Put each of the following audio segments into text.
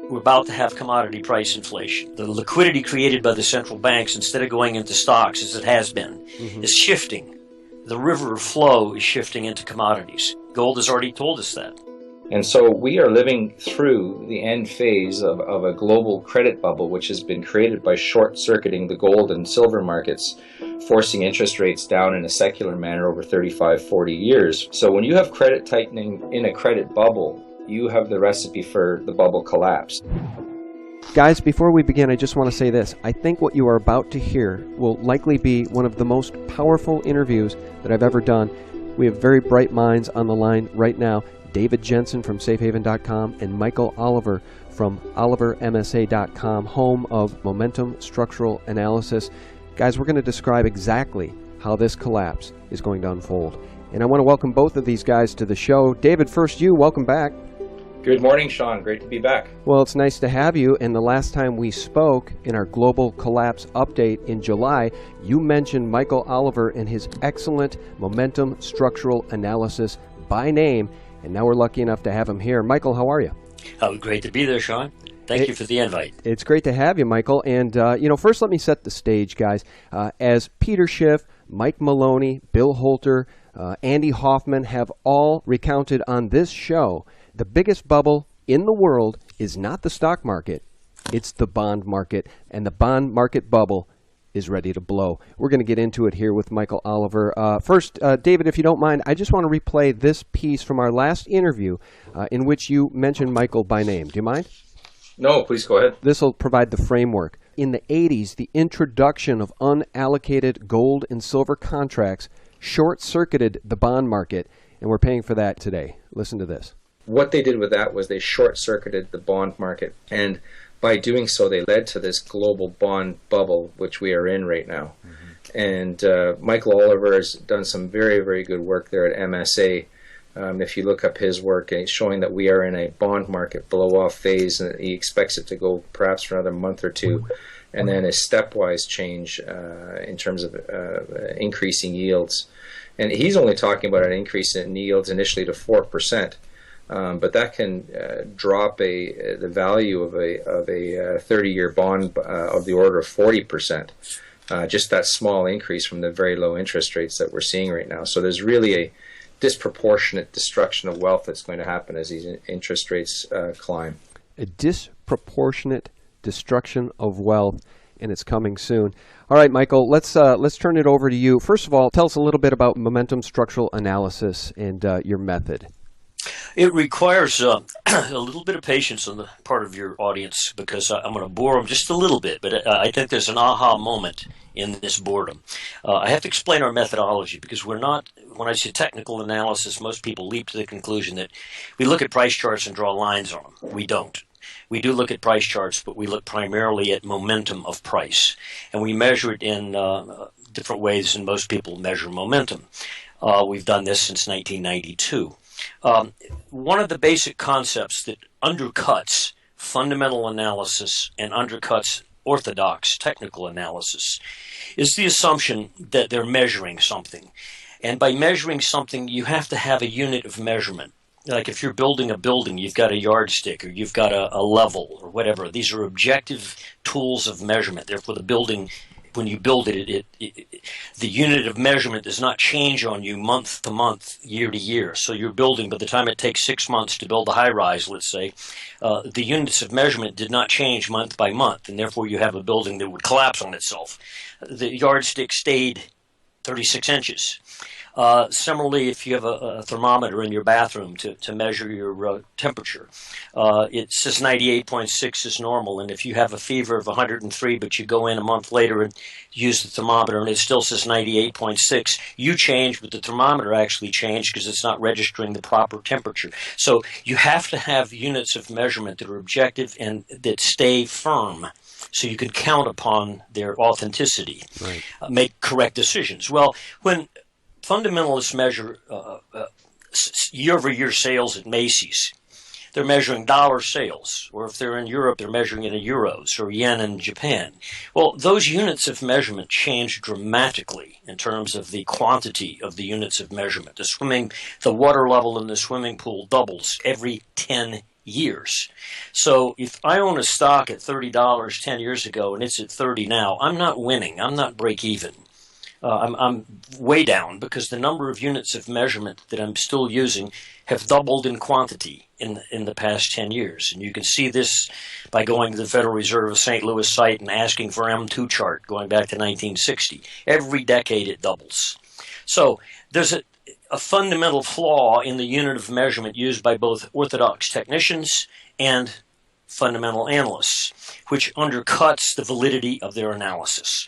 we're about to have commodity price inflation. The liquidity created by the central banks, instead of going into stocks as it has been, is shifting. The river of flow is shifting into commodities. Gold has already told us that. And so we are living through the end phase of a global credit bubble, which has been created by short-circuiting the gold and silver markets, forcing interest rates down in a secular manner over 35, 40 years. So when you have credit tightening in a credit bubble, you have the recipe for the bubble collapse. Guys, before we begin, I just want to say this. I think what you are about to hear will likely be one of the most powerful interviews that I've ever done. We have very bright minds on the line right now. David Jensen from safehaven.com and Michael Oliver from olivermsa.com, home of Momentum Structural Analysis. Guys, we're going to describe exactly how this collapse is going to unfold. And I want to welcome both of these guys to the show. David, first you, welcome back. Good morning, Sean. Great to be back. Well, it's nice to have you. And the last time we spoke in our global collapse update in July, you mentioned Michael Oliver and his excellent Momentum Structural Analysis by name. And now we're lucky enough to have him here. Michael, how are you? Oh, great to be there, Sean. Thank you for the invite. It's great to have you, Michael. And, first let me set the stage, guys. As Peter Schiff, Mike Maloney, Bill Holter, Andy Hoffman have all recounted on this show, the biggest bubble in the world is not the stock market, it's the bond market. And the bond market bubble is ready to blow. We're going to get into it here with Michael Oliver. First, David, if you don't mind, I just want to replay this piece from our last interview in which you mentioned Michael by name. Do you mind? No, please go ahead. This will provide the framework. In the 80s, the introduction of unallocated gold and silver contracts short-circuited the bond market, and we're paying for that today. Listen to this. What they did with that was they short-circuited the bond market, and by doing so, they led to this global bond bubble, which we are in right now. And Michael Oliver has done some very, very good work there at MSA. If you look up his work, it's showing that we are in a bond market blow-off phase, and he expects it to go perhaps for another month or two, and then a stepwise change in terms of increasing yields. And he's only talking about an increase in yields initially to 4%. But that can drop the value of a 30-year bond of the order of 40%. Just that small increase from the very low interest rates that we're seeing right now. So there's really a disproportionate destruction of wealth that's going to happen as these interest rates climb. A disproportionate destruction of wealth, and it's coming soon. All right, Michael, let's turn it over to you. First of all, tell us a little bit about Momentum Structural Analysis and your method. It requires a little bit of patience on the part of your audience because I'm going to bore them just a little bit, but I think there's an aha moment in this boredom. I have to explain our methodology because we're not, when I say technical analysis, most people leap to the conclusion that we look at price charts and draw lines on them. We don't. We do look at price charts, but we look primarily at momentum of price, and we measure it in different ways than most people measure momentum. We've done this since 1992. One of the basic concepts that undercuts fundamental analysis and undercuts orthodox technical analysis is the assumption that they're measuring something. And by measuring something, you have to have a unit of measurement. Like if you're building a building, you've got a yardstick or you've got a level or whatever. These are objective tools of measurement. Therefore, the building, when you build it, the unit of measurement does not change on you month to month, year to year. So you're building, by the time it takes 6 months to build a high-rise, let's say, the units of measurement did not change month by month, and therefore you have a building that would collapse on itself. The yardstick stayed 36 inches. Similarly, if you have a thermometer in your bathroom to measure your temperature, it says 98.6 is normal. And if you have a fever of 103, but you go in a month later and use the thermometer and it still says 98.6, you change, but the thermometer actually changed because it's not registering the proper temperature. So you have to have units of measurement that are objective and that stay firm, so you can count upon their authenticity, right. Make correct decisions. Well, when fundamentalists measure year-over-year sales at Macy's, they're measuring dollar sales, or if they're in Europe, they're measuring it in euros or yen in Japan. Well, those units of measurement change dramatically in terms of the quantity of the units of measurement. The water level in the swimming pool doubles every 10 years. So if I own a stock at $30 10 years ago and it's at 30 now, I'm not winning. I'm not break even. I'm way down because the number of units of measurement that I'm still using have doubled in quantity in the past 10 years. And you can see this by going to the Federal Reserve of St. Louis site and asking for M2 chart going back to 1960. Every decade it doubles. So there's a fundamental flaw in the unit of measurement used by both orthodox technicians and fundamental analysts, which undercuts the validity of their analysis.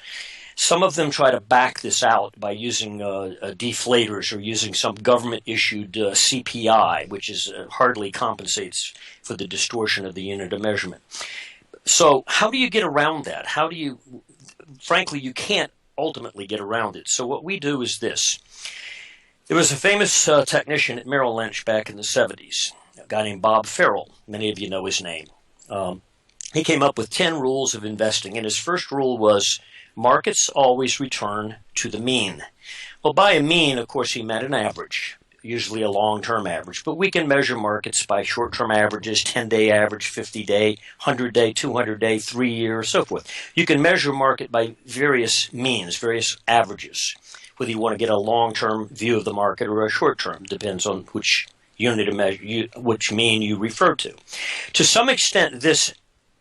Some of them try to back this out by using deflators or using some government-issued CPI, which hardly compensates for the distortion of the unit of measurement. So how do you get around that? Frankly, you can't ultimately get around it. So what we do is this. There was a famous technician at Merrill Lynch back in the 70s, a guy named Bob Farrell. Many of you know his name. He came up with 10 rules of investing, and his first rule was markets always return to the mean. Well, by a mean, of course, he meant an average, usually a long-term average. But we can measure markets by short-term averages, 10-day average, 50-day, 100-day, 200-day, 3-year, so forth. You can measure market by various means, various averages, whether you want to get a long-term view of the market or a short-term, depends on which unit of measure, which mean you refer to. To some extent, this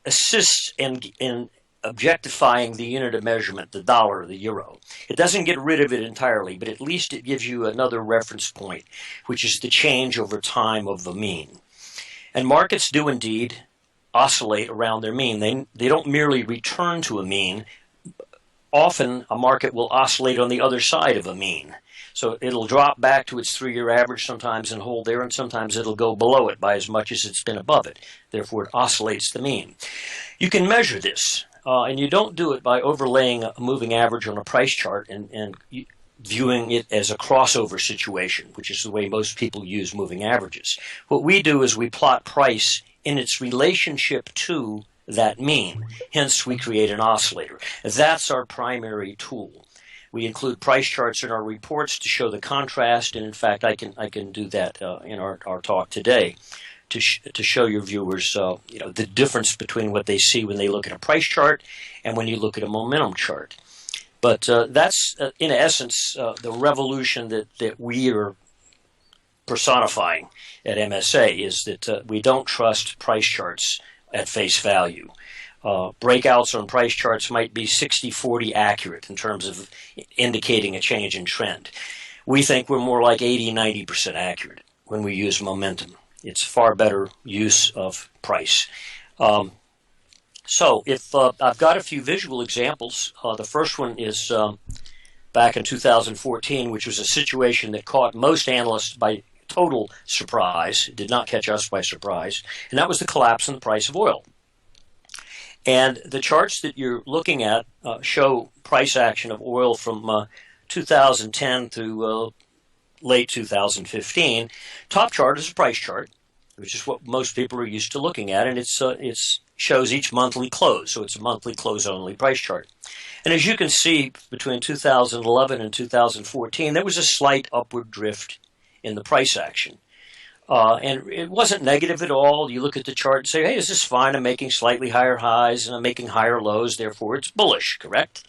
assists in objectifying the unit of measurement, the dollar, the euro. It doesn't get rid of it entirely, but at least it gives you another reference point, which is the change over time of the mean. And markets do indeed oscillate around their mean. They don't merely return to a mean. Often a market will oscillate on the other side of a mean. So it'll drop back to its 3-year average sometimes and hold there, and sometimes it'll go below it by as much as it's been above it. Therefore, it oscillates the mean. You can measure this. And you don't do it by overlaying a moving average on a price chart and viewing it as a crossover situation, which is the way most people use moving averages. What we do is we plot price in its relationship to that mean. Hence, we create an oscillator. That's our primary tool. We include price charts in our reports to show the contrast, and in fact, I can do that in our talk today. To show your viewers the difference between what they see when they look at a price chart and when you look at a momentum chart. But that's, in essence, the revolution that we are personifying at MSA, is that we don't trust price charts at face value. Breakouts on price charts might be 60-40 accurate in terms of indicating a change in trend. We think we're more like 80-90% accurate when we use momentum. It's far better use of price. So if I've got a few visual examples. The first one is back in 2014, which was a situation that caught most analysts by total surprise. It did not catch us by surprise. And that was the collapse in the price of oil. And the charts that you're looking at show price action of oil from 2010 through late 2015. Top chart is a price chart, which is what most people are used to looking at, and it shows each monthly close, so it's a monthly close-only price chart. And as you can see, between 2011 and 2014, there was a slight upward drift in the price action. And it wasn't negative at all. You look at the chart and say, hey, this is fine. I'm making slightly higher highs, and I'm making higher lows, therefore it's bullish, correct?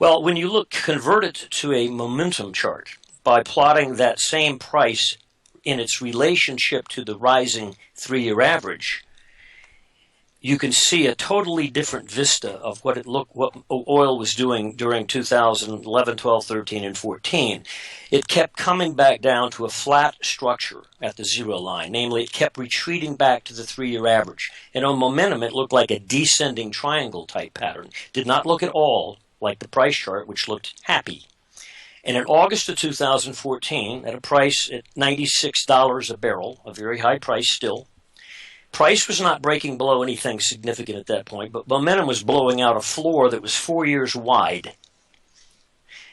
Well, when you convert it to a momentum chart, by plotting that same price in its relationship to the rising 3-year average, you can see a totally different vista of what oil was doing during 2011, 12, 13, and 14. It kept coming back down to a flat structure at the zero line. Namely, it kept retreating back to the 3-year average. And on momentum, it looked like a descending triangle type pattern. Did not look at all like the price chart, which looked happy. And in August of 2014, at a price at $96 a barrel, a very high price still, price was not breaking below anything significant at that point, but momentum was blowing out a floor that was 4 years wide.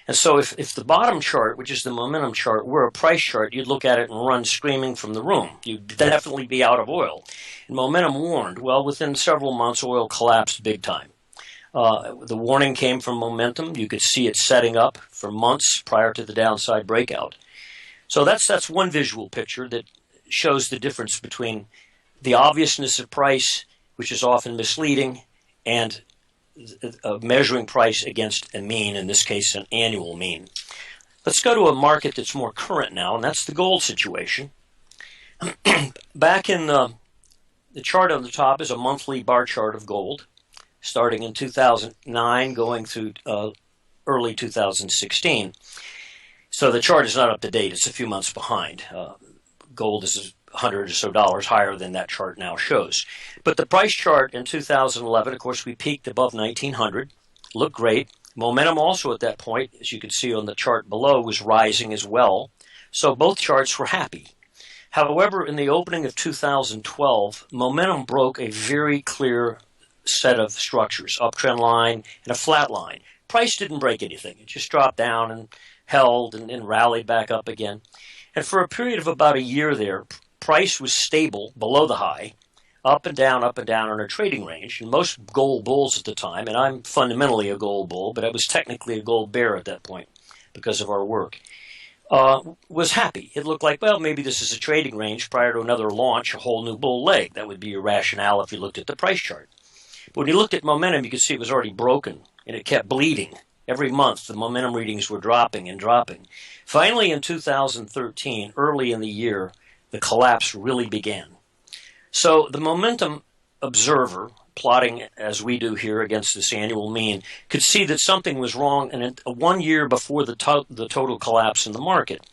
And so if the bottom chart, which is the momentum chart, were a price chart, you'd look at it and run screaming from the room. You'd definitely be out of oil. And momentum warned. Well, within several months, oil collapsed big time. The warning came from momentum. You could see it setting up for months prior to the downside breakout. So that's one visual picture that shows the difference between the obviousness of price, which is often misleading, and measuring price against a mean, in this case an annual mean. Let's go to a market that's more current now, and that's the gold situation. Back in the chart on the top is a monthly bar chart of gold, starting in 2009, going through early 2016. So the chart is not up to date. It's a few months behind. Gold is $100 or so higher than that chart now shows. But the price chart in 2011, of course, we peaked above 1900, looked great. Momentum also at that point, as you can see on the chart below, was rising as well. So both charts were happy. However, in the opening of 2012, momentum broke a very clear set of structures, uptrend line and a flat line. Price didn't break anything. It just dropped down and held and rallied back up again. And for a period of about a year there, price was stable below the high, up and down in a trading range. And most gold bulls at the time, and I'm fundamentally a gold bull, but I was technically a gold bear at that point because of our work, was happy. It looked like, well, maybe this is a trading range prior to another launch, a whole new bull leg. That would be your rationale if you looked at the price chart. But when you looked at momentum, you could see it was already broken, and it kept bleeding. Every month, the momentum readings were dropping and dropping. Finally, in 2013, early in the year, the collapse really began. So the momentum observer, plotting as we do here against this annual mean, could see that something was wrong and 1 year before the total collapse in the market.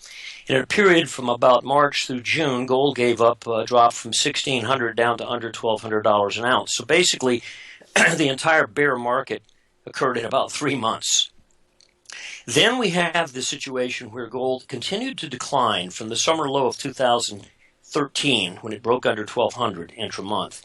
In a period from about March through June, gold gave up, dropped from $1,600 down to under $1,200 an ounce. So basically, the entire bear market occurred in about 3 months. Then we have the situation where gold continued to decline from the summer low of 2013, when it broke under 1,200 intra-month,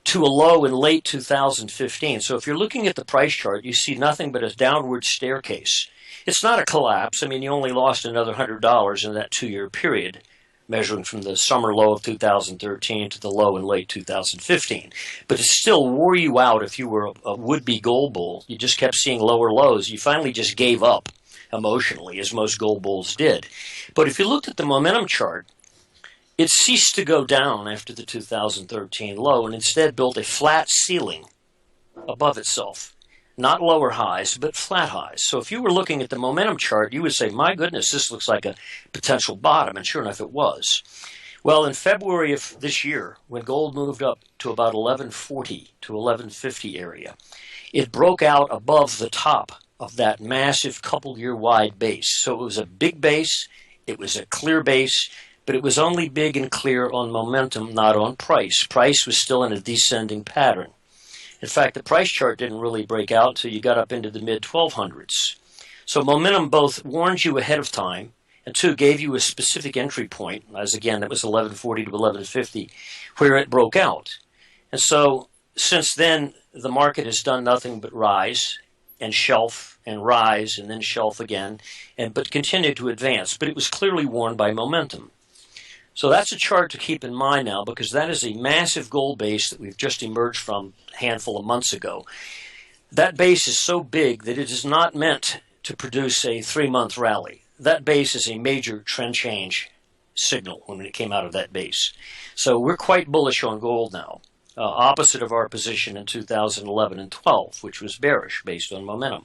to a low in late 2015. So if you're looking at the price chart, you see nothing but a downward staircase. It's not a collapse. I mean, you only lost another $100 in that 2-year period, measuring from the summer low of 2013 to the low in late 2015. But it still wore you out if you were a would-be gold bull. You just kept seeing lower lows. You finally just gave up emotionally, as most gold bulls did. But if you looked at the momentum chart, it ceased to go down after the 2013 low and instead built a flat ceiling above itself. Not lower highs, but flat highs. So if you were looking at the momentum chart, you would say, my goodness, this looks like a potential bottom. And sure enough, it was. Well, in February of this year, when gold moved up to about 1140 to 1150 area, it broke out above the top of that massive couple-year-wide base. So it was a big base. It was a clear base. But it was only big and clear on momentum, not on price. Price was still in a descending pattern. In fact, the price chart didn't really break out until you got up into the mid-1200s. So momentum both warned you ahead of time, and two, gave you a specific entry point, as again, that was 1140 to 1150, where it broke out. And so since then, the market has done nothing but rise and shelf and rise and then shelf again, but continued to advance. But it was clearly warned by momentum. So that's a chart to keep in mind now, because that is a massive gold base that we've just emerged from a handful of months ago. That base is so big that it is not meant to produce a 3-month rally. That base is a major trend change signal when it came out of that base. So we're quite bullish on gold now, opposite of our position in 2011 and 12, which was bearish based on momentum.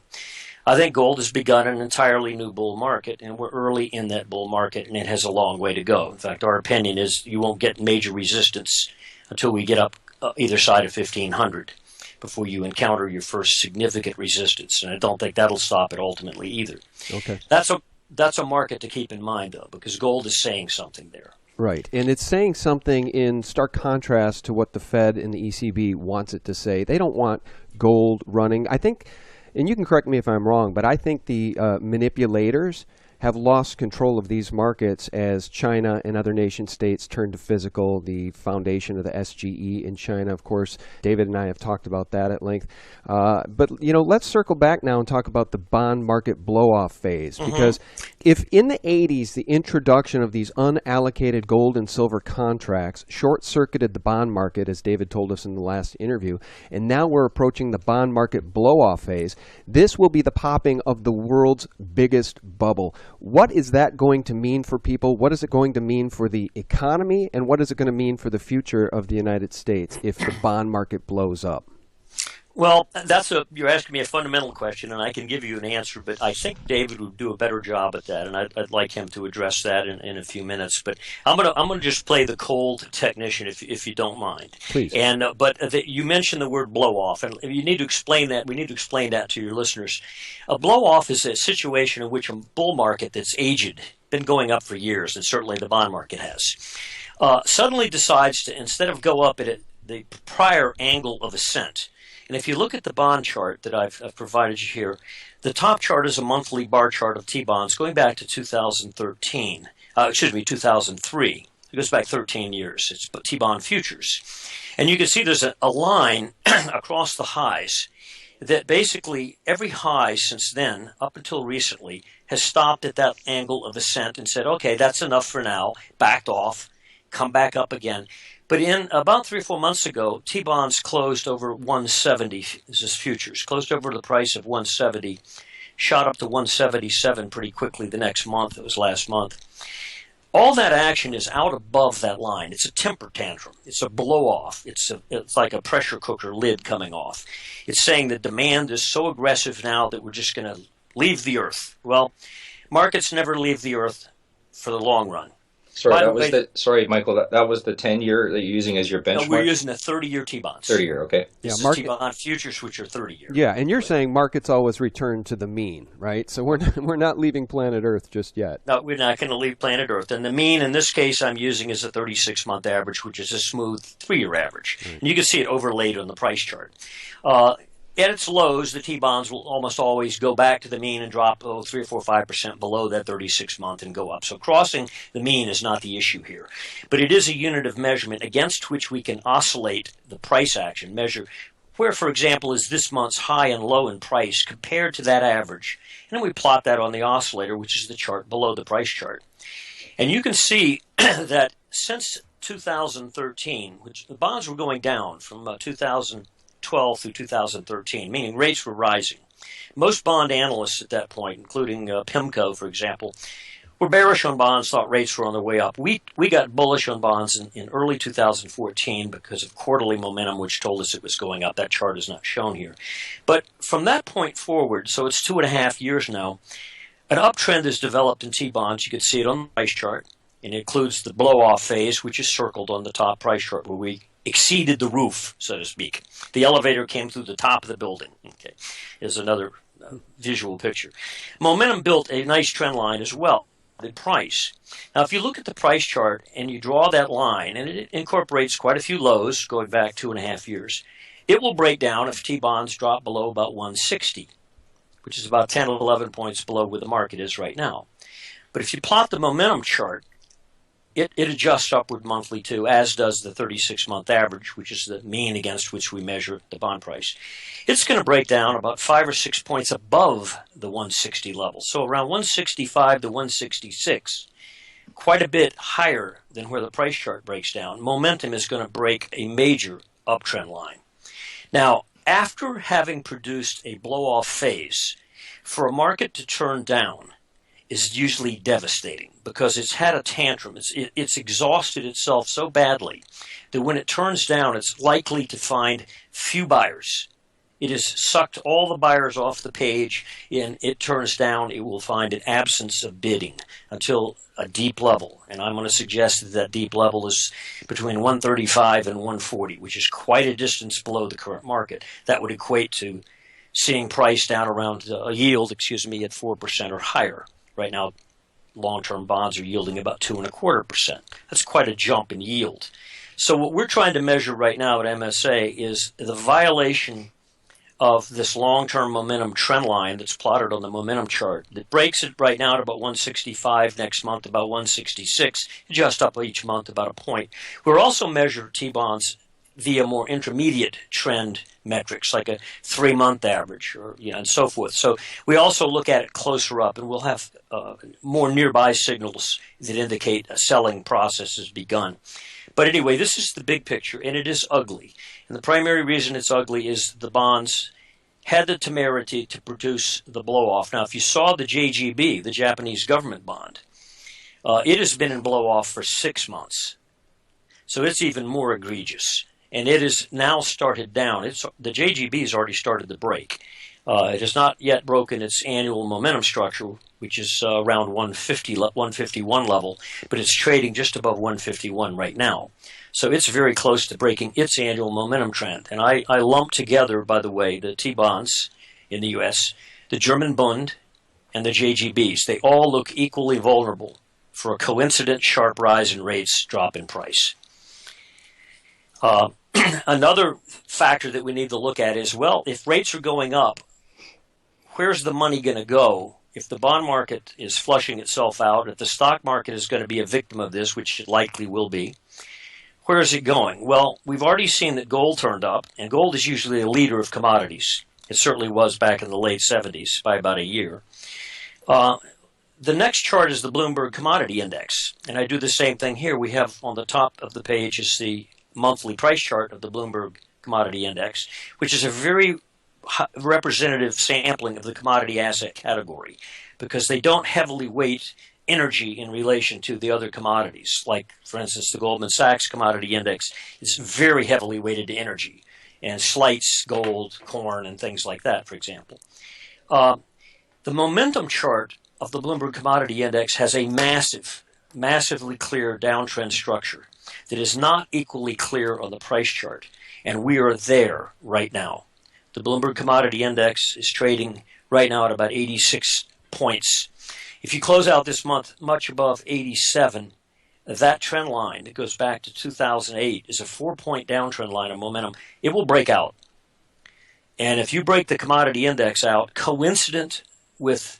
I think gold has begun an entirely new bull market, and we're early in that bull market, and it has a long way to go. In fact, our opinion is you won't get major resistance until we get up either side of 1,500 before you encounter your first significant resistance, and I don't think that'll stop it ultimately either. Okay. That's a market to keep in mind, though, because gold is saying something there. Right, and it's saying something in stark contrast to what the Fed and the ECB wants it to say. They don't want gold running. I think, and you can correct me if I'm wrong, but I think the manipulators have lost control of these markets as China and other nation states turn to physical, the foundation of the SGE in China. Of course, David and I have talked about that at length. But, you know, let's circle back now and talk about the bond market blow-off phase. Because if in the 80s, the introduction of these unallocated gold and silver contracts short-circuited the bond market, as David told us in the last interview, and now we're approaching the bond market blow-off phase, this will be the popping of the world's biggest bubble. What is that going to mean for people? What is it going to mean for the economy? And what is it going to mean for the future of the United States if the bond market blows up? Well, you're asking me a fundamental question, and I can give you an answer, but I think David would do a better job at that, and I'd like him to address that in a few minutes. But I'm gonna just play the cold technician, if you don't mind. Please. And you mentioned the word blow off, and you need to explain that. We need to explain that to your listeners. A blow off is a situation in which a bull market that's aged, been going up for years, and certainly the bond market has, suddenly decides to, instead of go up at the prior angle of ascent. And if you look at the bond chart that I've provided you here, the top chart is a monthly bar chart of T-bonds going back to 2003. It goes back 13 years. It's T-bond futures. And you can see there's a line across the highs that basically every high since then, up until recently, has stopped at that angle of ascent and said, okay, that's enough for now, backed off, come back up again. But in about 3 or 4 months ago, T-bonds closed over 170. This is futures. Closed over the price of 170, shot up to 177 pretty quickly the next month. It was last month. All that action is out above that line. It's a temper tantrum. It's a blow-off. It's like a pressure cooker lid coming off. It's saying the demand is so aggressive now that we're just going to leave the earth. Well, markets never leave the earth for the long run. Sorry, Michael, that was the 10-year that you're using as your benchmark? No, we're using the 30-year T-bonds. 30-year, okay. This is T-bond futures, which are 30-year. Yeah, and you're saying markets always return to the mean, right? So we're not leaving planet Earth just yet. No, we're not going to leave planet Earth. And the mean, in this case, I'm using is a 36-month average, which is a smooth 3-year average. And you can see it overlaid on the price chart. At its lows, the T-bonds will almost always go back to the mean and drop 3 or 4 or 5% below that 36-month and go up. So crossing the mean is not the issue here. But it is a unit of measurement against which we can oscillate the price action, measure where, for example, is this month's high and low in price compared to that average. And then we plot that on the oscillator, which is the chart below the price chart. And you can see that since 2013, which the bonds were going down from 2012 through 2013, meaning rates were rising. Most bond analysts at that point, including PIMCO, for example, were bearish on bonds, thought rates were on their way up. We got bullish on bonds in early 2014 because of quarterly momentum, which told us it was going up. That chart is not shown here. But from that point forward, so it's 2.5 years now, an uptrend has developed in T-bonds. You can see it on the price chart, and it includes the blow-off phase, which is circled on the top price chart, where we exceeded the roof, so to speak. The elevator came through the top of the building. Okay, is another visual picture. Momentum built a nice trend line as well, the price. Now, if you look at the price chart and you draw that line, and it incorporates quite a few lows going back 2.5 years, it will break down if T-bonds drop below about 160, which is about 10 or 11 points below where the market is right now. But if you plot the momentum chart, it adjusts upward monthly too, as does the 36-month average, which is the mean against which we measure the bond price. It's going to break down about 5 or 6 points above the 160 level, so around 165 to 166, quite a bit higher than where the price chart breaks down. Momentum is going to break a major uptrend line. Now, after having produced a blow-off phase, for a market to turn down is usually devastating because it's had a tantrum. It's exhausted itself so badly that when it turns down, it's likely to find few buyers. It has sucked all the buyers off the page, and it turns down, it will find an absence of bidding until a deep level. And I'm going to suggest that that deep level is between 135 and 140, which is quite a distance below the current market. That would equate to seeing price down around a yield, at 4% or higher. Right now, long-term bonds are yielding about 2.25%. That's quite a jump in yield. So what we're trying to measure right now at MSA is the violation of this long-term momentum trend line that's plotted on the momentum chart that breaks it right now at about 165, next month about 166, just up each month about a point. We'll also measure T-bonds via more intermediate trend metrics, like a 3-month average, or and so forth. So we also look at it closer up, and we'll have more nearby signals that indicate a selling process has begun. But anyway, this is the big picture, and it is ugly. And the primary reason it's ugly is the bonds had the temerity to produce the blow-off. Now, if you saw the JGB, the Japanese government bond, it has been in blow-off for 6 months. So it's even more egregious. And it has now started down. The JGB has already started to break. It has not yet broken its annual momentum structure, which is around 150, 151 level, but it's trading just above 151 right now. So it's very close to breaking its annual momentum trend. And I lump together, by the way, the T-bonds in the U.S., the German Bund, and the JGBs. They all look equally vulnerable for a coincident sharp rise in rates, drop in price. Another factor that we need to look at is, well, if rates are going up, where's the money going to go? If the bond market is flushing itself out, if the stock market is going to be a victim of this, which it likely will be, where is it going? Well, we've already seen that gold turned up, and gold is usually a leader of commodities. It certainly was back in the late 70s by about a year. The next chart is the Bloomberg Commodity Index, and I do the same thing here. We have on the top of the page is the monthly price chart of the Bloomberg Commodity Index, which is a very representative sampling of the commodity asset category because they don't heavily weight energy in relation to the other commodities. Like, for instance, the Goldman Sachs Commodity Index is very heavily weighted to energy and slights gold, corn, and things like that, for example. The momentum chart of the Bloomberg Commodity Index has a massively clear downtrend structure that is not equally clear on the price chart, and we are there right now. The Bloomberg Commodity Index is trading right now at about 86 points. If you close out this month much above 87, that trend line that goes back to 2008 is a 4-point downtrend line of momentum. It will break out. And if you break the commodity index out, coincident with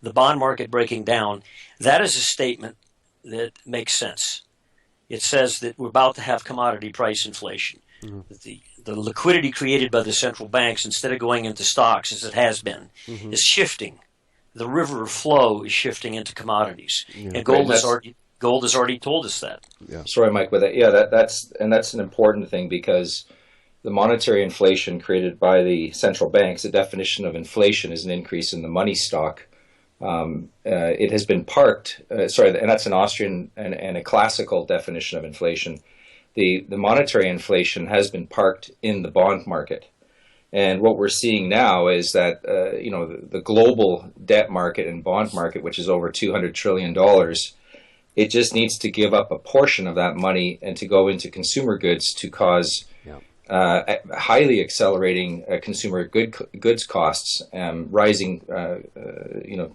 the bond market breaking down, that is a statement that makes sense. It says that we're about to have commodity price inflation. Mm-hmm. The liquidity created by the central banks, instead of going into stocks as it has been, mm-hmm. is shifting. The river of flow is shifting into commodities, and gold has already told us that. Yeah. Sorry, Mike, with that. Yeah, that's an important thing because the monetary inflation created by the central banks, the definition of inflation is an increase in the money stock. It has been parked. And that's an Austrian and a classical definition of inflation. The monetary inflation has been parked in the bond market. And what we're seeing now is that the global debt market and bond market, which is over $200 trillion, it just needs to give up a portion of that money and to go into consumer goods to cause highly accelerating consumer goods costs, rising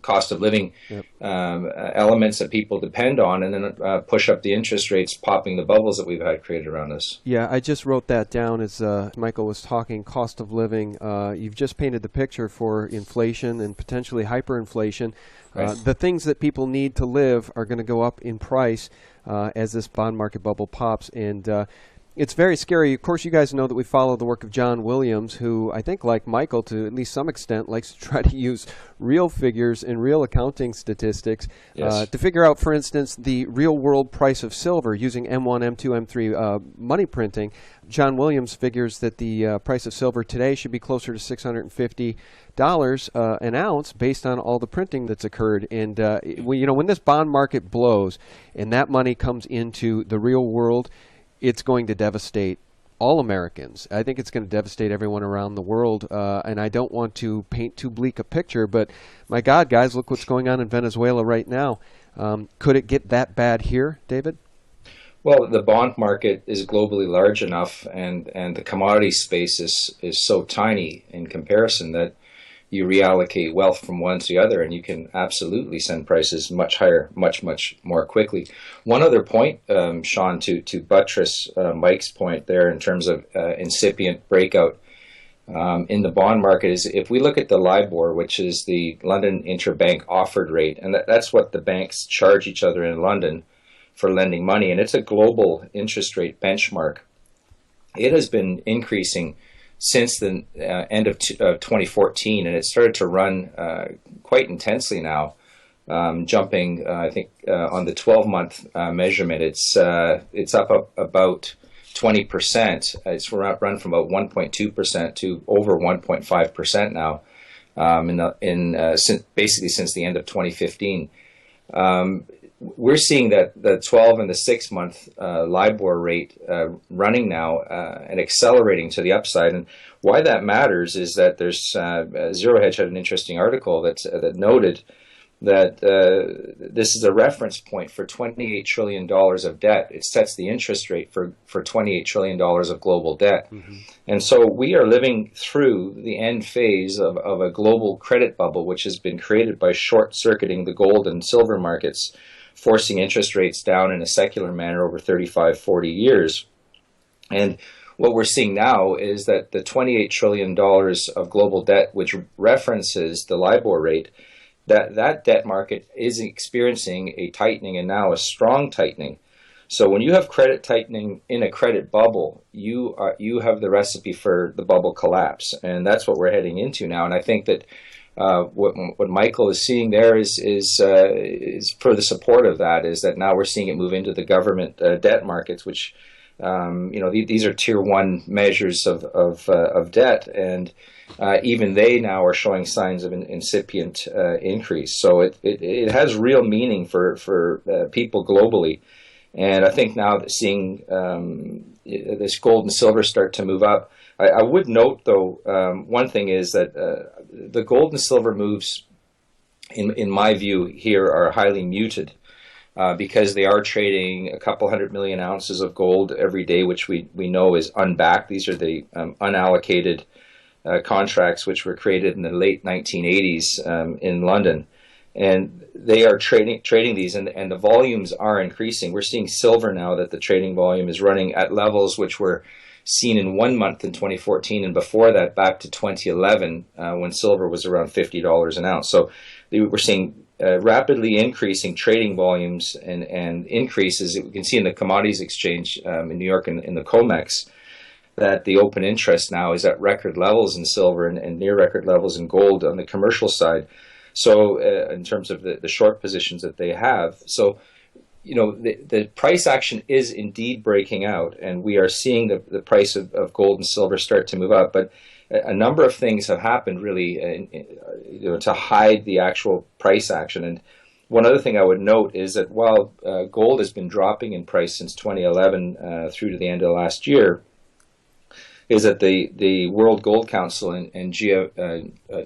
cost of living elements that people depend on, and then push up the interest rates, popping the bubbles that we've had created around us. Yeah, I just wrote that down as Michael was talking cost of living. You've just painted the picture for inflation and potentially hyperinflation. Right. The things that people need to live are going to go up in price as this bond market bubble pops, and it's very scary. Of course, you guys know that we follow the work of John Williams, who I think, like Michael, to at least some extent, likes to try to use real figures and real accounting statistics to figure out, for instance, the real-world price of silver using M1, M2, M3 money printing. John Williams figures that the price of silver today should be closer to $650 an ounce based on all the printing that's occurred. And when this bond market blows and that money comes into the real world, it's going to devastate all Americans. I think it's going to devastate everyone around the world, and I don't want to paint too bleak a picture, but my God, guys, look what's going on in Venezuela right now. Could it get that bad here, David? Well, the bond market is globally large enough, and the commodity space is so tiny in comparison that you reallocate wealth from one to the other, and you can absolutely send prices much higher, much more quickly. One other point, Sean, to buttress Mike's point there in terms of incipient breakout in the bond market is if we look at the LIBOR, which is the London Interbank Offered Rate, and that's what the banks charge each other in London for lending money, and it's a global interest rate benchmark. It has been increasing since the end of 2014, and it started to run quite intensely now, jumping, I think, on the 12-month measurement, it's up about 20%. It's run from about 1.2% to over 1.5% now, basically since the end of 2015. We're seeing that the 12 and the 6-month LIBOR rate running now and accelerating to the upside. And why that matters is that there's Zero Hedge had an interesting article that noted that this is a reference point for $28 trillion of debt. It sets the interest rate for $28 trillion of global debt. Mm-hmm. And so we are living through the end phase of a global credit bubble, which has been created by short-circuiting the gold and silver markets, forcing interest rates down in a secular manner over 35, 40 years. And what we're seeing now is that the $28 trillion of global debt, which references the LIBOR rate, that debt market is experiencing a tightening, and now a strong tightening. So when you have credit tightening in a credit bubble, you have the recipe for the bubble collapse, and that's what we're heading into now. And I think that what Michael is seeing there is for the support of that is that now we're seeing it move into the government debt markets, which these are tier 1 measures of debt, and even they now are showing signs of an incipient increase. So it has real meaning for people globally. And I think now that seeing this gold and silver start to move up, I would note, though, one thing is that the gold and silver moves, in my view, here are highly muted because they are trading a couple 100 million ounces of gold every day, which we know is unbacked. These are the unallocated contracts which were created in the late 1980s in London. And they are trading these, and the volumes are increasing. We're seeing silver now that the trading volume is running at levels which were seen in 1 month in 2014, and before that back to 2011 when silver was around $50 an ounce. So we're seeing rapidly increasing trading volumes and increases. We can see in the commodities exchange in New York and in the COMEX that the open interest now is at record levels in silver and near record levels in gold on the commercial side. So in terms of the short positions that they have. So, the price action is indeed breaking out, and we are seeing the price of gold and silver start to move up. But a number of things have happened really to hide the actual price action. And one other thing I would note is that while gold has been dropping in price since 2011 through to the end of last year, is that the World Gold Council and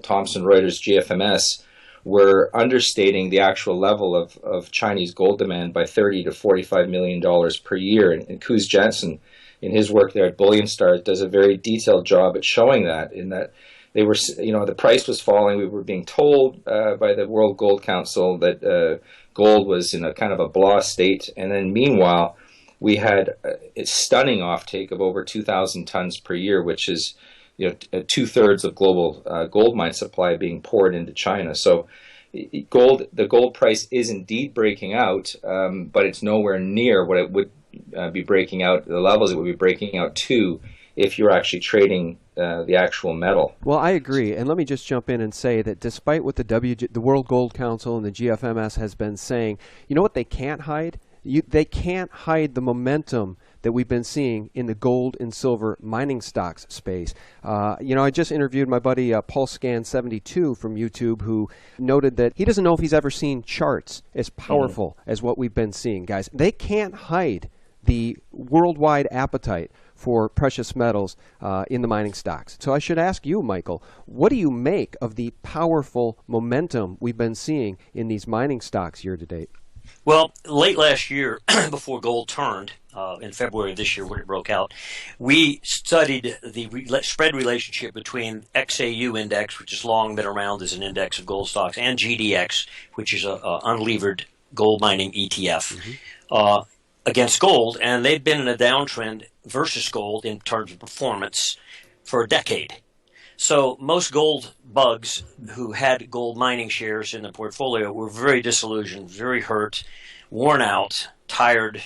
Thomson Reuters GFMS were understating the actual level of Chinese gold demand by $30 to $45 million per year. And Koos Jansen, in his work there at Bullion Stars, does a very detailed job at showing that, in that they were, the price was falling. We were being told by the World Gold Council that gold was in a kind of a blah state. And then meanwhile, we had a stunning offtake of over 2,000 tons per year, which is 2/3 of global gold mine supply being poured into China. So the gold price is indeed breaking out, but it's nowhere near what it would be breaking out, the levels it would be breaking out to if you're actually trading the actual metal. Well, I agree, and let me just jump in and say that despite what the World Gold Council and the GFMS has been saying, you know what they can't hide? They can't hide the momentum that we've been seeing in the gold and silver mining stocks space. I just interviewed my buddy PulseScan72 from YouTube, who noted that he doesn't know if he's ever seen charts as powerful as what we've been seeing, guys. They can't hide the worldwide appetite for precious metals in the mining stocks. So I should ask you, Michael, what do you make of the powerful momentum we've been seeing in these mining stocks year to date? Well, late last year, before gold turned, in February of this year when it broke out, we studied the spread relationship between XAU index, which has long been around as an index of gold stocks, and GDX, which is a unlevered gold mining ETF, against gold. And they've been in a downtrend versus gold in terms of performance for a decade. So most gold bugs who had gold mining shares in the portfolio were very disillusioned, very hurt, worn out, tired,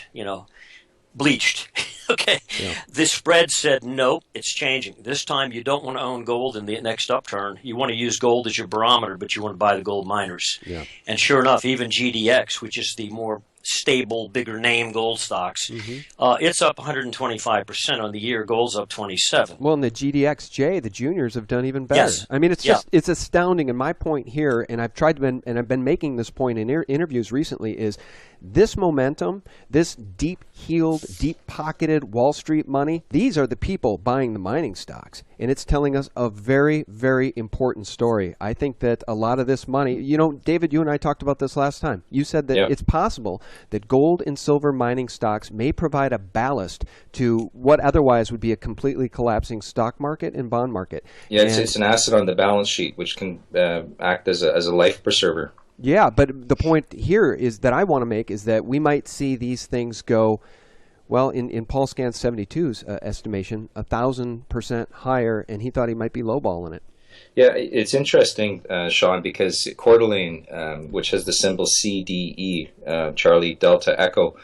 bleached. Okay. Yeah. The spread said, no, it's changing. This time you don't want to own gold in the next upturn. You want to use gold as your barometer, but you want to buy the gold miners. Yeah. And sure enough, even GDX, which is the more stable, bigger name gold stocks, Mm-hmm. it's up 125% on the year. Gold's up 27. Well, and the GDXJ, the juniors have done even better. Yes. I mean, it's Yeah. just it's astounding. And my point here, and I've been making this point in interviews recently, is this momentum, this deep-heeled, deep-pocketed Wall Street money. These are the people buying the mining stocks, and it's telling us a very, very important story. I think that a lot of this money, David, you and I talked about this last time. You said that it's possible that gold and silver mining stocks may provide a ballast to what otherwise would be a completely collapsing stock market and bond market. Yeah, it's an asset on the balance sheet which can act as a life preserver. Yeah, but the point here is that I want to make is that we might see these things go, well, in Paul Scan's 72's estimation, 1,000% higher, and he thought he might be lowballing it. Yeah, it's interesting, Sean, because Coeur d'Alene, which has the symbol CDE, Charlie Delta Echo,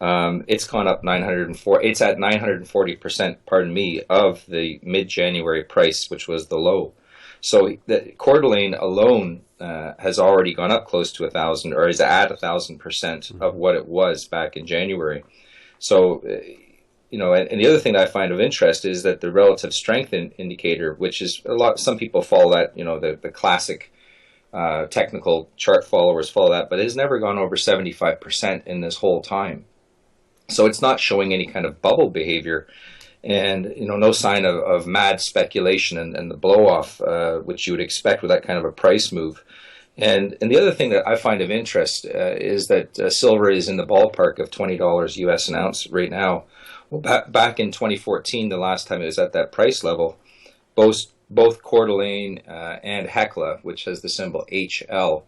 it's gone up 904. It's at 940%, pardon me, of the mid-January price, which was the low. So the Coeur d'Alene alone has already gone up close to 1,000, or is at 1,000% of what it was back in January. So, and the other thing that I find of interest is that the relative strength indicator, which is some people follow that, the classic technical chart followers follow that, but it has never gone over 75% in this whole time. So it's not showing any kind of bubble behavior. And no sign of mad speculation and the blow-off, which you would expect with that kind of a price move. And the other thing that I find of interest is that silver is in the ballpark of $20 US an ounce right now. Well, back in 2014, the last time it was at that price level, both Coeur d'Alene and Hecla, which has the symbol HL,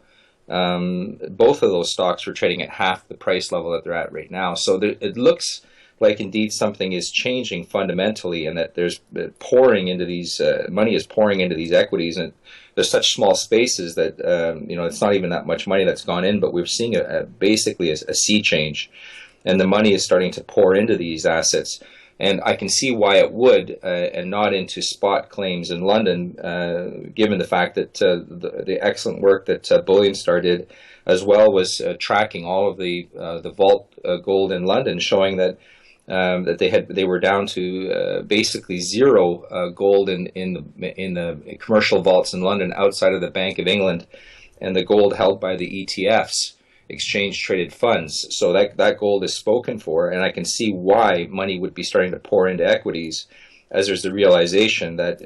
both of those stocks were trading at half the price level that they're at right now. So it looks like indeed something is changing fundamentally, and that there's pouring into these money is pouring into these equities, and there's such small spaces that it's not even that much money that's gone in, but we're seeing basically a sea change, and the money is starting to pour into these assets, and I can see why it would, and not into spot claims in London, given the fact that the excellent work that Bullion Star did as well was tracking all of the vault gold in London, showing that they were down to basically zero gold in the commercial vaults in London outside of the Bank of England, and the gold held by the ETFs, exchange traded funds. So that gold is spoken for, and I can see why money would be starting to pour into equities, as there's the realization that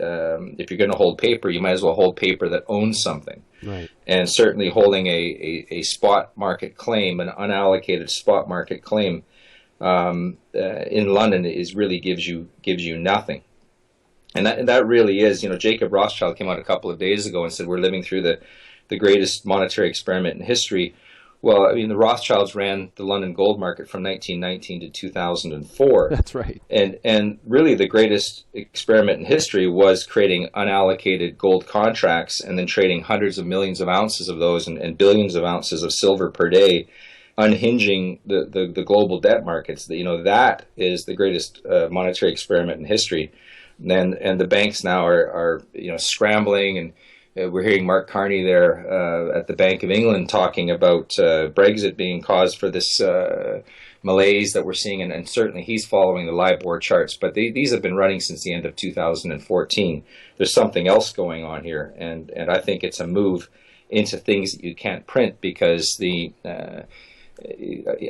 if you're going to hold paper, you might as well hold paper that owns something. Right. And certainly holding a spot market claim, an unallocated spot market claim, in London really gives you nothing, and that really is, Jacob Rothschild came out a couple of days ago and said we're living through the greatest monetary experiment in history. Well, I mean, the Rothschilds ran the London gold market from 1919 to 2004. That's right. And really the greatest experiment in history was creating unallocated gold contracts and then trading hundreds of millions of ounces of those and billions of ounces of silver per day, unhinging the global debt markets. That is the greatest monetary experiment in history. And the banks now are scrambling, and we're hearing Mark Carney there at the Bank of England talking about Brexit being cause for this malaise that we're seeing, and certainly he's following the LIBOR charts, but these have been running since the end of 2014. There's something else going on here, and I think it's a move into things that you can't print, because the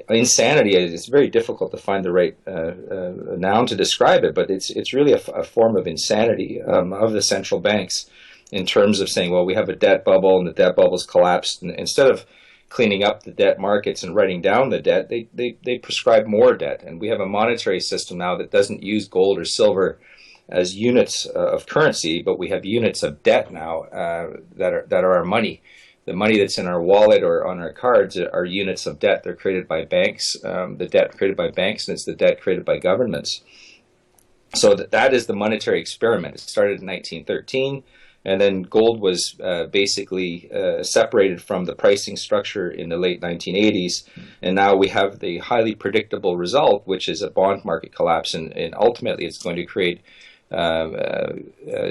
insanity, it's very difficult to find the right noun to describe it, but it's really a form of insanity of the central banks, in terms of saying, well, we have a debt bubble and the debt bubble's collapsed, and instead of cleaning up the debt markets and writing down the debt, they prescribe more debt. And we have a monetary system now that doesn't use gold or silver as units of currency, but we have units of debt now that are our money. The money that's in our wallet or on our cards are units of debt. They're created by banks, the debt created by banks, and it's the debt created by governments. So that is the monetary experiment. It started in 1913. And then gold was basically separated from the pricing structure in the late 1980s. And now we have the highly predictable result, which is a bond market collapse. And ultimately, it's going to create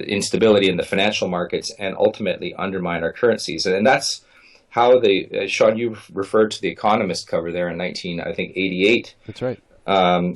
instability in the financial markets and ultimately undermine our currencies. And that's how they, Sean, you referred to the Economist cover there in 1988. That's right.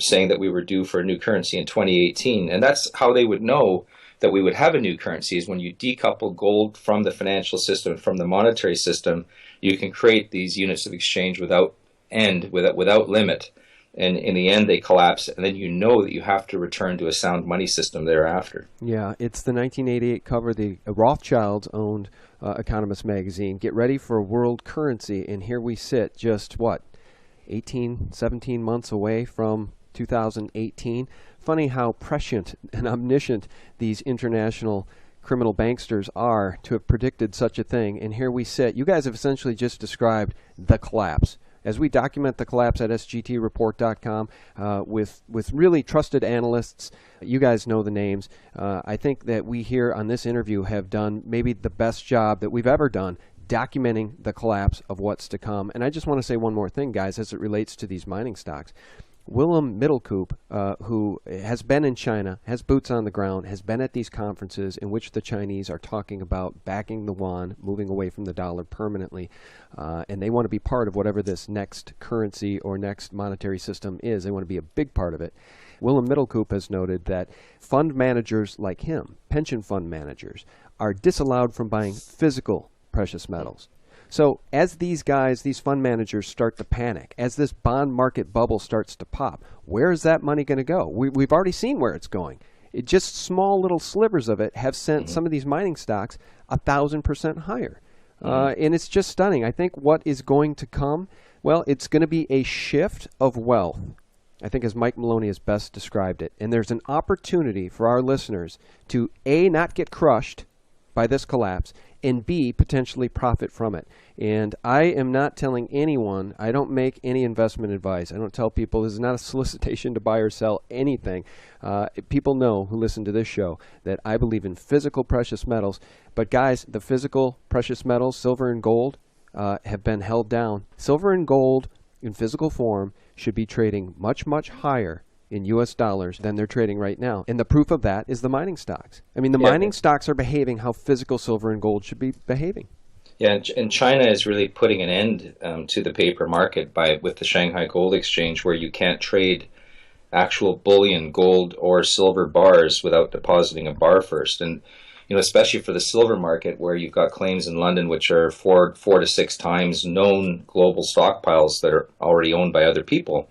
Saying that we were due for a new currency in 2018. And that's how they would know that we would have a new currency, is when you decouple gold from the financial system, from the monetary system, you can create these units of exchange without end, without limit. And in the end, they collapse, and then you know that you have to return to a sound money system thereafter. Yeah, it's the 1988 cover. The Rothschilds owned Economist magazine. Get ready for a world currency, and here we sit, just what, 18, 17 months away from 2018. Funny how prescient and omniscient these international criminal banksters are to have predicted such a thing. And here we sit. You guys have essentially just described the collapse. As we document the collapse at sgtreport.com with really trusted analysts, you guys know the names. I think that we here on this interview have done maybe the best job that we've ever done documenting the collapse of what's to come. And I just want to say one more thing, guys, as it relates to these mining stocks. Willem Middelkoop, who has been in China, has boots on the ground, has been at these conferences in which the Chinese are talking about backing the yuan, moving away from the dollar permanently, and they want to be part of whatever this next currency or next monetary system is. They want to be a big part of it. Willem Middelkoop has noted that fund managers like him, pension fund managers, are disallowed from buying physical precious metals. So as these guys, these fund managers start to panic, as this bond market bubble starts to pop, where is that money going to go? We've already seen where it's going. It just small little slivers of it have sent some of these mining stocks 1,000% higher. And it's just stunning. I think what is going to come, well, it's going to be a shift of wealth. I think as Mike Maloney has best described it. And there's an opportunity for our listeners to A, not get crushed by this collapse, and B, potentially profit from it. And I am not telling anyone, I don't make any investment advice. I don't tell people, this is not a solicitation to buy or sell anything. People know who listen to this show that I believe in physical precious metals. But guys, the physical precious metals, silver and gold, have been held down. Silver and gold in physical form should be trading much, much higher in U.S. dollars than they're trading right now. And the proof of that is the mining stocks. I mean, the mining stocks are behaving how physical silver and gold should be behaving. Yeah, and China is really putting an end to the paper market with the Shanghai Gold Exchange, where you can't trade actual bullion, gold or silver bars without depositing a bar first. And especially for the silver market, where you've got claims in London which are four to six times known global stockpiles that are already owned by other people.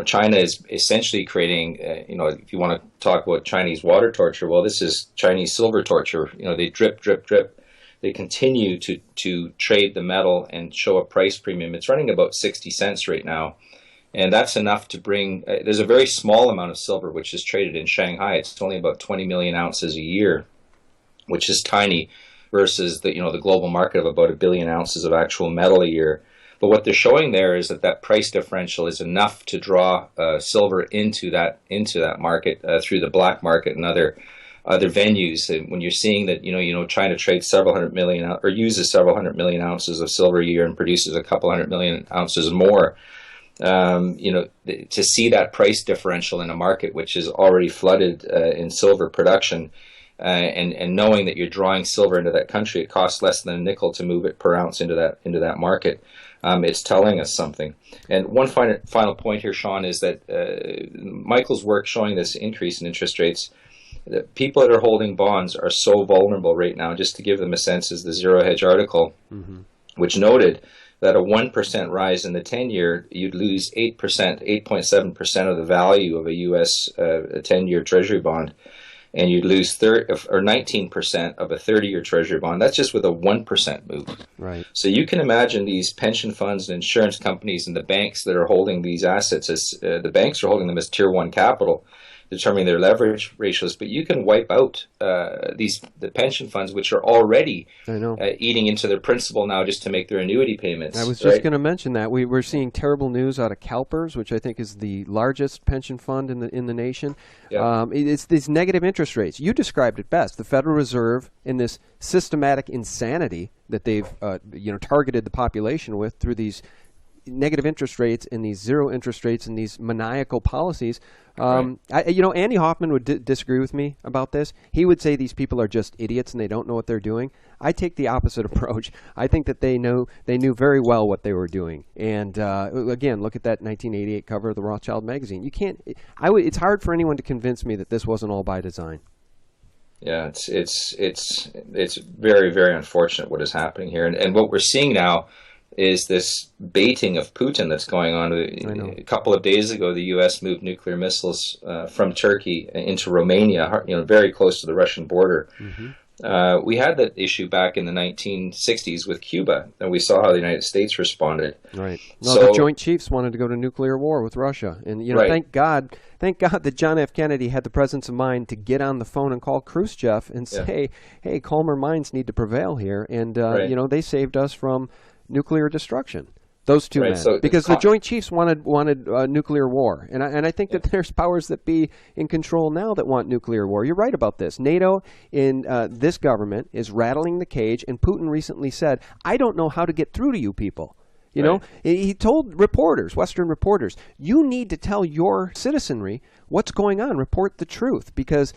China is essentially creating, if you want to talk about Chinese water torture, well, this is Chinese silver torture. They drip, drip, drip. They continue to trade the metal and show a price premium. It's running about 60 cents right now. And that's enough to bring, there's a very small amount of silver which is traded in Shanghai. It's only about 20 million ounces a year, which is tiny versus the global market of about 1 billion ounces of actual metal a year. But what they're showing there is that price differential is enough to draw silver into that market through the black market and other venues. And when you're seeing that China trades several hundred million or uses several hundred million ounces of silver a year and produces a couple 100 million ounces more, to see that price differential in a market which is already flooded in silver production. And knowing that you're drawing silver into that country, it costs less than a nickel to move it per ounce into that market. It's telling us something. And one final point here, Sean, is that Michael's work showing this increase in interest rates, the people that are holding bonds are so vulnerable right now. Just to give them a sense, is the Zero Hedge article, which noted that a 1% rise in the 10-year, you'd lose 8.7% of the value of a U.S. 10-year Treasury bond. And you'd lose 19% of a 30-year Treasury bond. That's just with a 1% move. Right. So you can imagine these pension funds and insurance companies and the banks that are holding these assets as the banks are holding them as Tier 1 capital, determining their leverage ratios. But you can wipe out the pension funds, which are already eating into their principal now just to make their annuity payments. I was just going to mention that we're seeing terrible news out of CalPERS, which I think is the largest pension fund in the nation. Yeah. It's these negative interest rates. You described it best. The Federal Reserve, in this systematic insanity that they've targeted the population with through these negative interest rates and these zero interest rates and these maniacal policies. Andy Hoffman would disagree with me about this. He would say these people are just idiots and they don't know what they're doing. I take the opposite approach. I think that they knew very well what they were doing. And again, look at that 1988 cover of the Rothschild magazine. You can't. It's hard for anyone to convince me that this wasn't all by design. Yeah, it's very, very unfortunate what is happening here, and what we're seeing now is this baiting of Putin that's going on. A couple of days ago, the U.S. moved nuclear missiles from Turkey into Romania, very close to the Russian border. Mm-hmm. We had that issue back in the 1960s with Cuba, and we saw how the United States responded. Right. No, the Joint Chiefs wanted to go to nuclear war with Russia, and thank God that John F. Kennedy had the presence of mind to get on the phone and call Khrushchev and say, "Hey, calmer minds need to prevail here," and they saved us from nuclear destruction. Those two men, because the Joint Chiefs wanted nuclear war, and I think that there's powers that be in control now that want nuclear war. You're right about this. NATO in this government is rattling the cage, and Putin recently said, "I don't know how to get through to you people." You know, he told reporters, Western reporters, "You need to tell your citizenry what's going on. Report the truth, because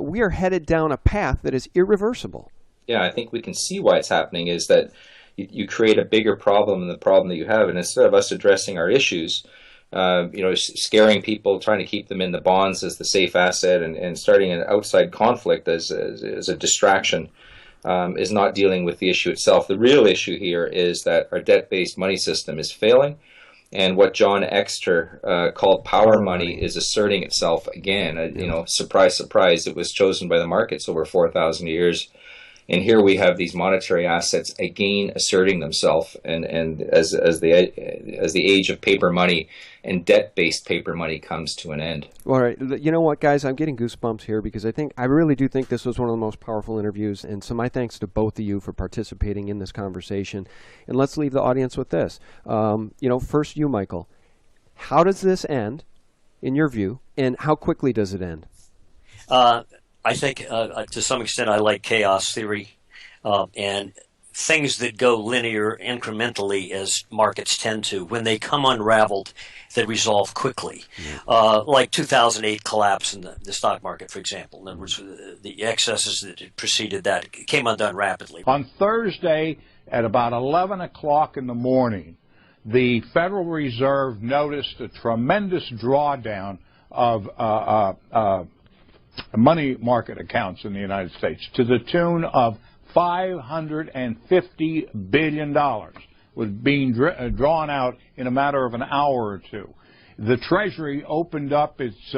we are headed down a path that is irreversible." Yeah, I think we can see why it's happening is that you create a bigger problem than the problem that you have, and instead of us addressing our issues, scaring people, trying to keep them in the bonds as the safe asset, and starting an outside conflict as a distraction, is not dealing with the issue itself. The real issue here is that our debt-based money system is failing, and what John Exter called power money is asserting itself again. Surprise, surprise, it was chosen by the markets over 4,000 years. And here we have these monetary assets again asserting themselves, and as the age of paper money and debt-based paper money comes to an end. All right, you know what, guys? I'm getting goosebumps here because I really do think this was one of the most powerful interviews, and so my thanks to both of you for participating in this conversation. And let's leave the audience with this. First you, Michael. How does this end, in your view, and how quickly does it end? I think to some extent I like chaos theory and things that go linear incrementally as markets tend to. When they come unraveled, they resolve quickly. Like 2008 collapse in the stock market, for example. In other words, the excesses that preceded that came undone rapidly. On Thursday at about 11 o'clock in the morning, the Federal Reserve noticed a tremendous drawdown of money market accounts in the United States to the tune of $550 billion was being drawn out in a matter of an hour or two. The Treasury opened up its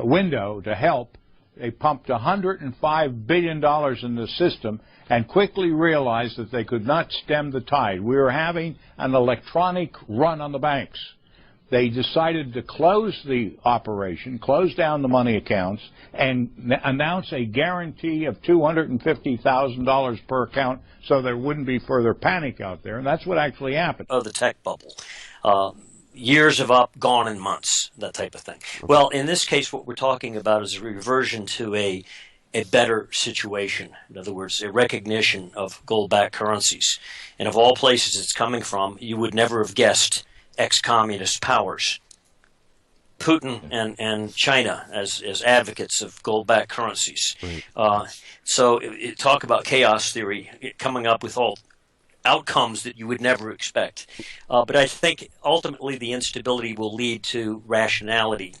window to help. They pumped $105 billion in the system and quickly realized that they could not stem the tide. We were having an electronic run on the banks. They decided to close the operation, close down the money accounts, and announce a guarantee of $250,000 per account so there wouldn't be further panic out there. And that's what actually happened. The tech bubble. Years of up, gone in months, that type of thing. Well, in this case, what we're talking about is a reversion to a better situation. In other words, a recognition of gold-backed currencies. And of all places it's coming from, you would never have guessed ex-communist powers, Putin and China as advocates of gold-backed currencies. Right. So talk about chaos theory, coming up with all outcomes that you would never expect. But I think ultimately the instability will lead to rationality.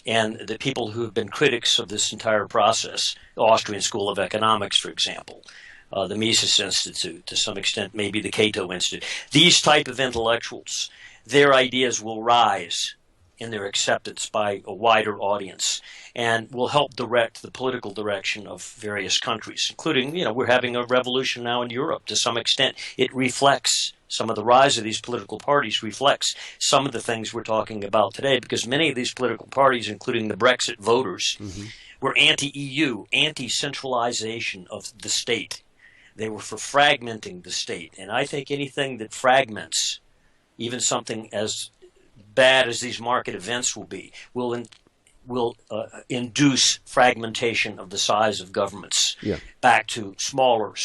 And the people who have been critics of this entire process, the Austrian School of Economics, for example, the Mises Institute, to some extent maybe the Cato Institute, these type of intellectuals, their ideas will rise in their acceptance by a wider audience and will help direct the political direction of various countries, including, we're having a revolution now in Europe. To some extent, it reflects some of the rise of these political parties, reflects some of the things we're talking about today, because many of these political parties, including the Brexit voters, were anti-EU, anti-centralization of the state. They were for fragmenting the state. And I think anything that fragments, even something as bad as these market events will be, will induce fragmentation of the size of governments back to smaller,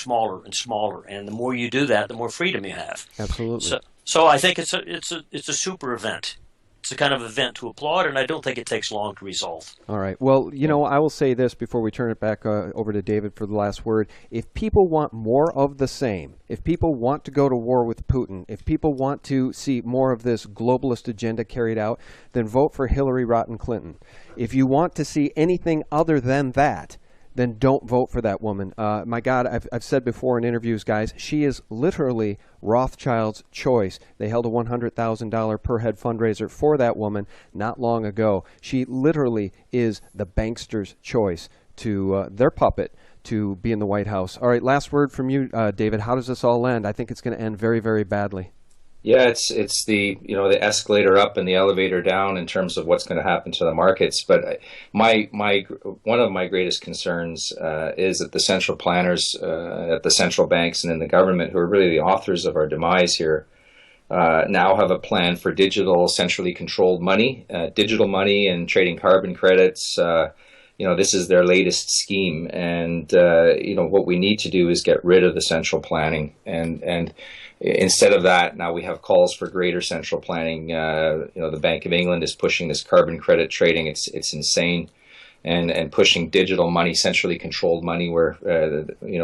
and smaller. And the more you do that, the more freedom you have. Absolutely. So I think it's a super event. It's a kind of event to applaud, and I don't think it takes long to resolve. All right. Well, I will say this before we turn it back over to David for the last word. If people want more of the same, if people want to go to war with Putin, if people want to see more of this globalist agenda carried out, then vote for Hillary Rotten Clinton. If you want to see anything other than that, then don't vote for that woman. My God, I've said before in interviews, guys, she is literally Rothschild's choice. They held a $100,000 per head fundraiser for that woman not long ago. She literally is the bankster's choice to their puppet to be in the White House. All right, last word from you, David. How does this all end? I think it's going to end very, very badly. Yeah, it's the the escalator up and the elevator down in terms of what's going to happen to the markets. But one of my greatest concerns is that the central planners at the central banks and in the government, who are really the authors of our demise here, now have a plan for digital, centrally controlled money, digital money, and trading carbon credits. This is their latest scheme, and what we need to do is get rid of the central planning and instead of that, now we have calls for greater central planning. The Bank of England is pushing this carbon credit trading. It's insane, and pushing digital money, centrally controlled money, where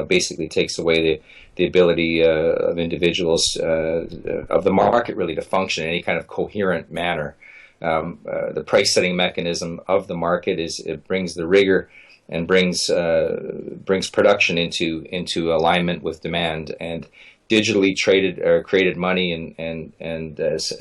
basically takes away the ability of individuals of the market really to function in any kind of coherent manner. The price setting mechanism of the market it brings the rigor and brings production into alignment with demand, and digitally traded or created money and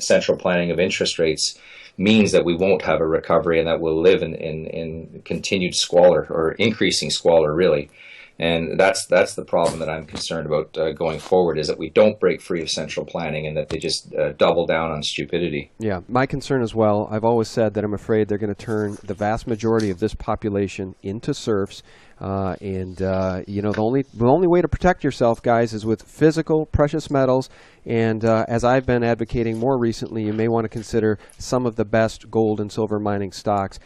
central planning of interest rates means that we won't have a recovery, and that we'll live in continued squalor, or increasing squalor, really. And that's the problem that I'm concerned about going forward, is that we don't break free of central planning, and that they just double down on stupidity. Yeah, my concern as well. I've always said that I'm afraid they're going to turn the vast majority of this population into serfs. The only way to protect yourself, guys, is with physical precious metals. And as I've been advocating more recently, you may want to consider some of the best gold and silver mining stocks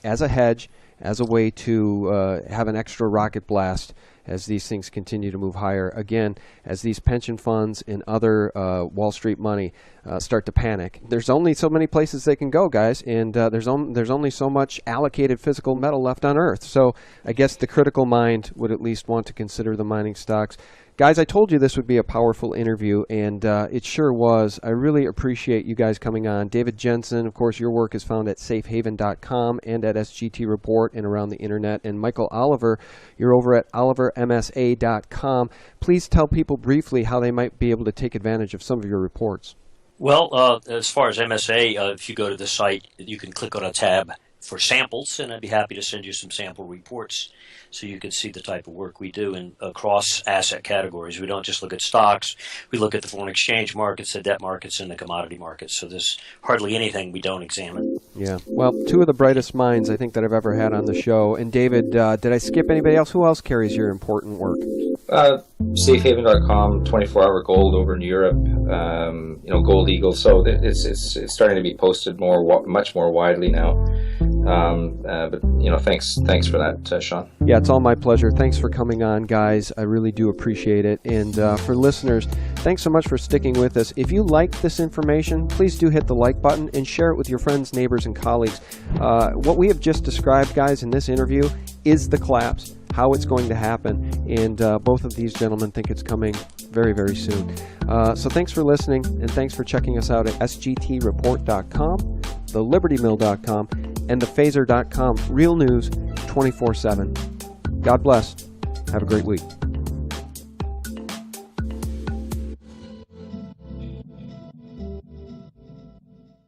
as a hedge, as a way to have an extra rocket blast as these things continue to move higher. Again, as these pension funds and other Wall Street money start to panic, there's only so many places they can go, guys, and there's only so much allocated physical metal left on Earth. So I guess the critical mind would at least want to consider the mining stocks. Guys, I told you this would be a powerful interview, and it sure was. I really appreciate you guys coming on. David Jensen, of course, your work is found at safehaven.com and at SGT Report and around the internet. And Michael Oliver, you're over at olivermsa.com. Please tell people briefly how they might be able to take advantage of some of your reports. Well, as far as MSA, if you go to the site, you can click on a tab for samples, and I'd be happy to send you some sample reports so you can see the type of work we do in across asset categories. We don't just look at stocks. We look at the foreign exchange markets, the debt markets, and the commodity markets. So there's hardly anything we don't examine. Yeah. Well, two of the brightest minds I think that I've ever had on the show. And David, did I skip anybody else? Who else carries your important work? Safehaven.com, 24-hour gold over in Europe, Gold Eagle. So it's starting to be posted much more widely now. But thanks for that, Sean. Yeah, it's all my pleasure. Thanks for coming on, guys. I really do appreciate it. And for listeners, thanks so much for sticking with us. If you liked this information, please do hit the like button and share it with your friends, neighbors, and colleagues. What we have just described, guys, in this interview is the collapse, how it's going to happen. And both of these gentlemen think it's coming very, very soon. So thanks for listening, and thanks for checking us out at sgtreport.com, thelibertymill.com, and thephaser.com. Real news 24/7. God bless. Have a great week.